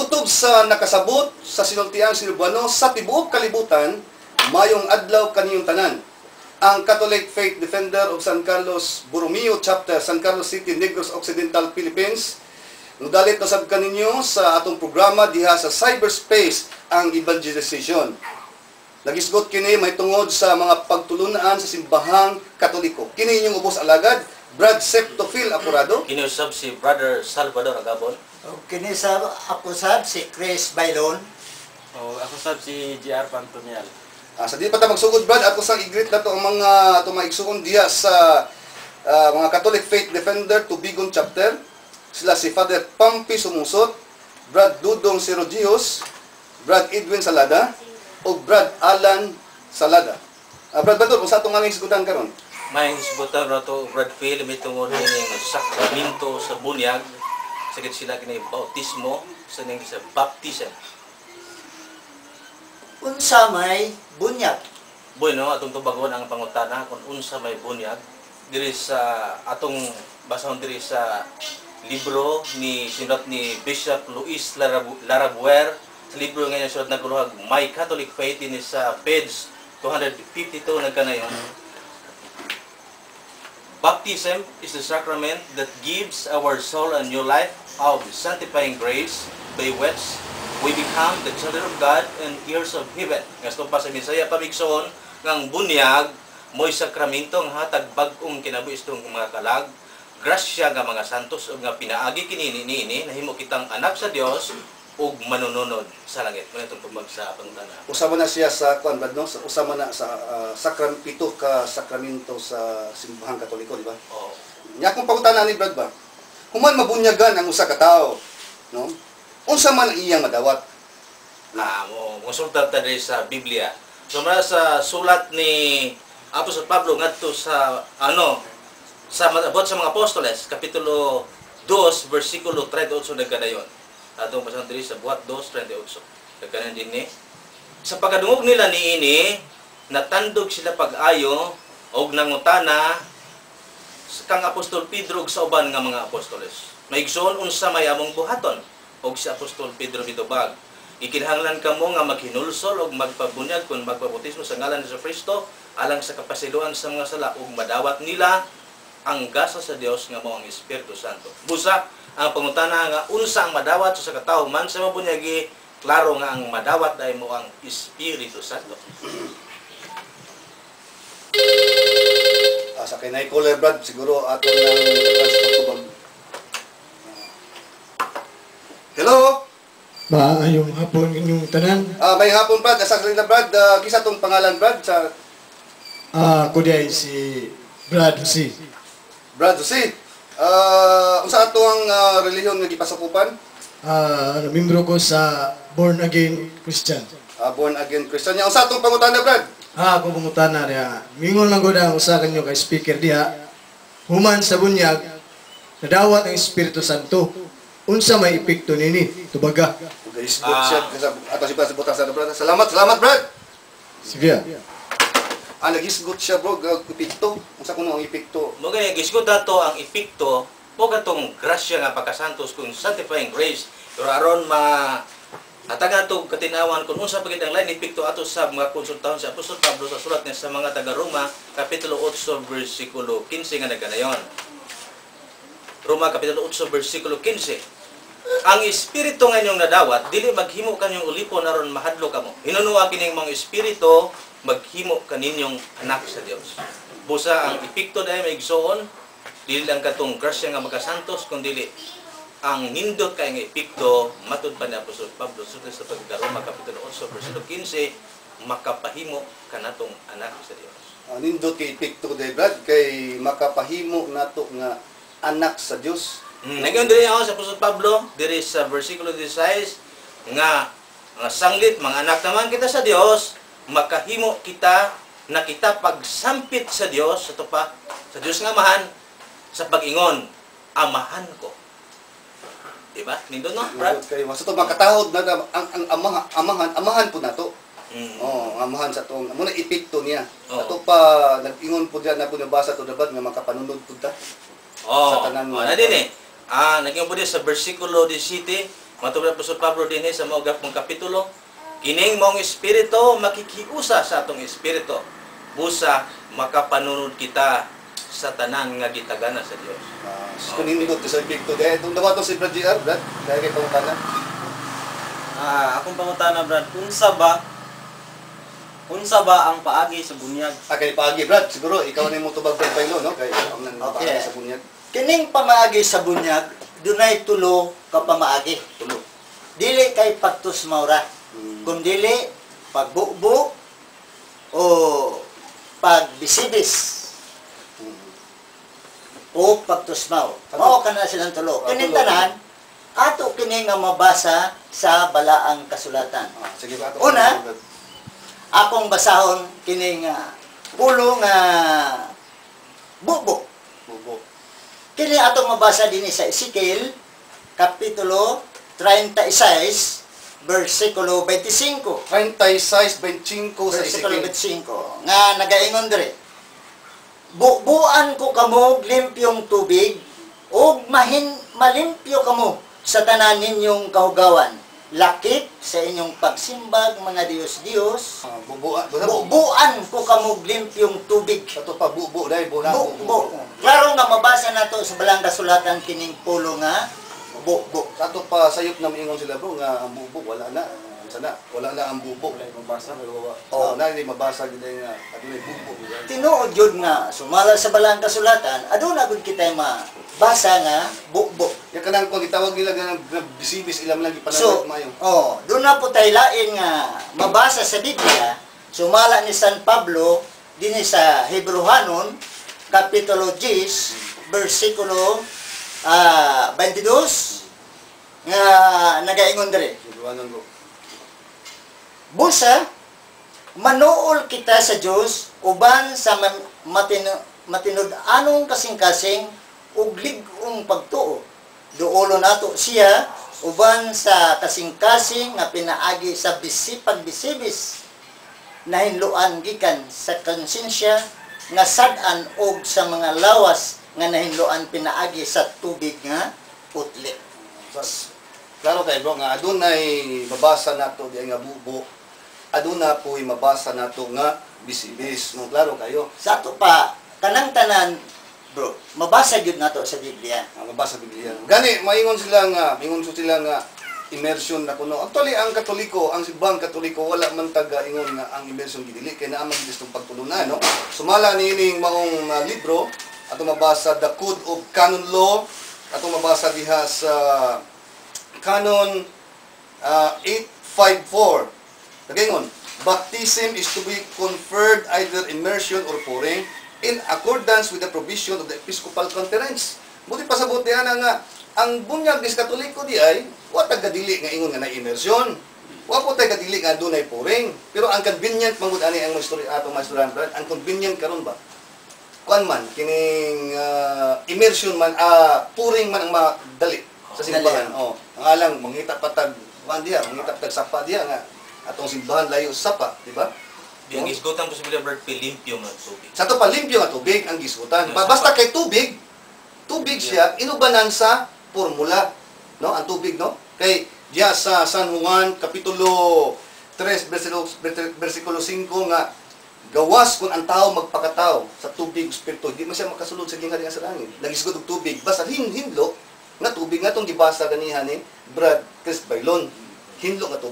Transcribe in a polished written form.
Kutob sa nakasabot sa sinultiang sinubano sa tibuok kalibutan, mayong adlaw kaniyong tanan. Ang Catholic Faith Defender of San Carlos Borromeo Chapter, San Carlos City, Negros Occidental, Philippines. Nudalit na sab kaninyo sa atong programa diha sa cyberspace ang evangelization. Nagisgot kini may tungod sa mga pagtulunan sa simbahang Katoliko. Kini inyong ubos alagad, Brad Septofil Apurado. Kini usab si Brother Salvador Agabon. Kini sa ako sab si Chris Bailon. Ako sab si GR Pantonial. Sa di pa ta magsugod, Brad, ato sang igreet na to ang mga tumaigsuon diya sa mga Catholic Faith Defender Tubigon Chapter. Sila si Father Pampi Sumusot, Brad Dudong Sirogios, Brad Edwin Salada, o Brad Alan Salada. Brad Bador, kung sa itong aming sigutan karon? May hisbutan na to Brad Phil mitungod ni sakramento sa bunyag. Sakit sila kini bautismo sa ning sa baptism. Unsa may bunyag? Bueno, atong tubagon ang pangutana kung unsa may bunyag diri sa atong basahon diri sa libro ni sinulat ni Bishop Luis Larabuer. Sa libro ngayon sinulat na kuluhag My Catholic Faith ini sa page 252 nagkanayon. Baptism is the sacrament that gives our soul a new life of sanctifying grace by which we become the children of God and heirs of heaven. Ngasto pa sa Misaya pamigsoon ngang bunyag mo'y sakramento nga hatag bag-ong kinabuhistong mga kalag, grasya nga mga santos ug nga pinaagi kini niini nahimo kitang anak sa Dios ug manununod sa langit. Muna itong tubag sa pangutana. Usama na siya sa kwan, Brad, no? Usama na sa pito ka sakramento sa simbahang Katoliko, di ba? Oh. Nya akong pangutana ni Brad ba? Human mabunyagan ang usa ka tawo, no? Unsa man ang iyang madawat? Mo konsulta ta diri sa Biblia. So mara sa sulat ni Apostol Pablo ngadto sa sa abot sa mga apostoles kapitulo 2 bersikulo 38 nagkadayon. Atong basahan diri sa buhat 2:38. Nagkanan dinhi. Sa pagkadungog nila niini natandog sila pag-ayo og nangutana kang Apostol Pedro ug sa uban nga mga apostoles. Maigsoon unsa may among buhaton og si Apostol Pedro mitubag. Ikinahanglan kamo nga maghinulsol og magpabunyag kun magpabautismo sa ngalan ni Kristo alang sa kapasiluan sa mga sala ug madawat nila ang gasa sa Dios nga mao ang Espiritu Santo. Busa ang pangutana nga unsa ang madawat sa katawo man sa mabunyagi, klaro nga ang madawat ay mo ang Espiritu Santo. Sa kinay caller, Brad, siguro ato nang transport. Hello? Maayong hapon inyong tanan. May hapon, Brad. Asa kanila, Brad? Kisa tong pangalan, Brad? Ako diay si Brad Jose. Brad Jose. Unsa ato ang relihiyon nga gipasukupan? Membro ko sa Born Again Christian. Born Again Christian. Unsa atong pangutana, Brad? Ako pangutana diha. Mingon lang ko ang usa kanyo kay speaker diha. Human sa bunyag, nadawat ang Espiritu Santo. Unsa may epekto nini? Tubaga. Guys, good shot. Ato si Brad sa butang sa Brad. Salamat, Brad. Sige. Nagisgot siya, bro. Epekto. Unsa kuno ang epekto? Mo gani gisgot dato ang epekto po katong grasya nga pagkasantos kung sanctifying grace. Pero aron ataga to katinawan kung unsa pagid ang lain epekto ato sa mga konsultahon sa Apostol Pablo sa sulat niya sa mga taga-Roma kapitulo 8 bersikulo 15 nga nagkanayon. Roma kapitulo 8 bersikulo 15. Ang espiritu nga inyong nadawat dili maghimo kanyong ulipon aron mahadlo kamo. Hinunuwa kining mga espiritu maghimo kaninyong anak sa Dios. Busa ang epekto dai maigsoon dili lang katong grasya nga magasantos kundi ang nindot kay nga epekto matud pa ni Apostol Pablo sa pagka-Roma kapitulo 8 bersikulo 15 makapahimo kanatong anak sa Dios. Nindot kay epekto day, Brad, kay makapahimo nato nga anak sa Dios. Nagyon diri ako sa Apostol Pablo diri sa bersikulo 16 nga sanglit mga anak naman kita sa Dios makahimo kita na kita pagsampit sa Dios sa pa sa Dios nga amahan sa pag-ingon amahan ko. Diba? Nindot no? Nindot kay sa to makatahod na ang amahan po nato. Amahan sa tong muna epekto niya. Ato pa nag-ingon po diyan na po nabasa to dapat nga makapanunod pud ta. Sa tanan na din eh. Nagyon po din sa bersikulo 17 Matubag Apostol Pablo din sa mga gapong kapitulo, kining mong espiritu makikiusa sa atong espiritu. Busa makapanunod kita sa tanan nga gitagana sa Dios. Kung nindot sa Big to dahil itong dawa si Brad JR, Brad, dahil kay pangutanan. Akong pangutana, Brad, unsa ba ang paagi sa bunyag? Kay paagi, Brad, siguro ikaw ni mo tubag Brad Pailo, no? Kay ang nang Okay. paagi sa bunyag. Kining pamaagi sa bunyag, dunay tulo ka pamaagi. Tulo. Dili kay pagtus maura. Kung dili pagbubo o pagbisibis o pagtusmaw. Mao kana silang tulo. Kining tanan ato kini nga mabasa sa balaang kasulatan. Sige ba? Una, akong basahon kini nga pulo nga bubo. Bubo. Kini atong mabasa dinhi sa Ezekiel kapitulo 36 versikulo 25. 36:25 sa Versikulo Ezekiel. 25 nga nagaingon diri. Bubuan ko kamo limpyong tubig ug malimpyo kamo sa tanan ninyong kahugawan. Lakip sa inyong pagsimbag mga Dios-Dios. Bubuan. Bubuan ko kamo limpyong tubig. Ato pa bubo dai bulan. Bubo. Klaro nga mabasa nato sa balang kasulatan kining pulo nga bubo. Ato pa sayop na miingon sila bro nga ang bubo wala na. Sana wala na ang bubo. Wala mabasa. Oh, na hindi mabasa gid nga adunay bubo. Tinuod yun nga sumala sa balang kasulatan aduna gud kitay mabasa nga bubo. Ya kanang kung gitawag nila nga bisibis ilam lang So, gipanawag mayo. doon na po tayo lain nga mabasa sa Biblia, sumala ni San Pablo, din sa Hebrehanon, kapitulo 10, versikulo 22, nga nagaingon diri. Buwanan bro. Busa, manuol kita sa Dios uban sa matinud-anong kasing-kasing ug lig-ong pagtuo. Duolo nato siya uban sa kasing-kasing nga pinaagi sa bisipag-bisibis na hinluan gikan sa konsensya nga sad-an og sa mga lawas nga nahinluan pinaagi sa tubig nga putli. Klaro kay bro nga adunay mabasa nato di nga bubo. Aduna po'y mabasa nato nga bisibis. No klaro kayo. Sa ato pa kanang tanan bro, mabasa gyud nato sa Biblia. Mabasa Biblia. Gani maingon sila nga immersion na kuno. Actually ang Katoliko, ang simbang Katoliko wala man taga ingon nga ang immersion gidili kay naa man gid pagtulunan, no. Sumala niining maong libro ato mabasa The Code of Canon Law, ato mabasa diha sa Canon 854. Kagingon, baptism is to be conferred either immersion or pouring in accordance with the provision of the Episcopal Conference. Buti pa sa buti nga ang bunyag dis Katoliko di ay wa tagadili nga ingon nga na immersion. Wa po tay kadili nga dunay pouring. Pero ang convenient mangud ani ang atong masturan, ang convenient karon ba? Kuan man kining immersion man pouring man ang madali sa simbahan. Oh, ang alang mangita patag kuan diha, mangita patag sapa diha nga atong simbahan layo sa sapa, di ba? Di ang isgutan po sa Biblia, Brad, limpyo nga tubig. Sa to pa limpyo nga tubig ang gisgutan. Basta kay tubig siya inubanan sa formula, no? Ang tubig, no? Kay diya sa San Juan kapitulo 3 versikulo 5 nga gawas kung ang tao magpakatao sa tubig espiritu, di man siya makasulod sa gingharian sa langit. Nagisgod og tubig basta hinlo nga tubig nga tong gibasa ganihan ni Brad Chris Bailon. Hinlo nga tubig.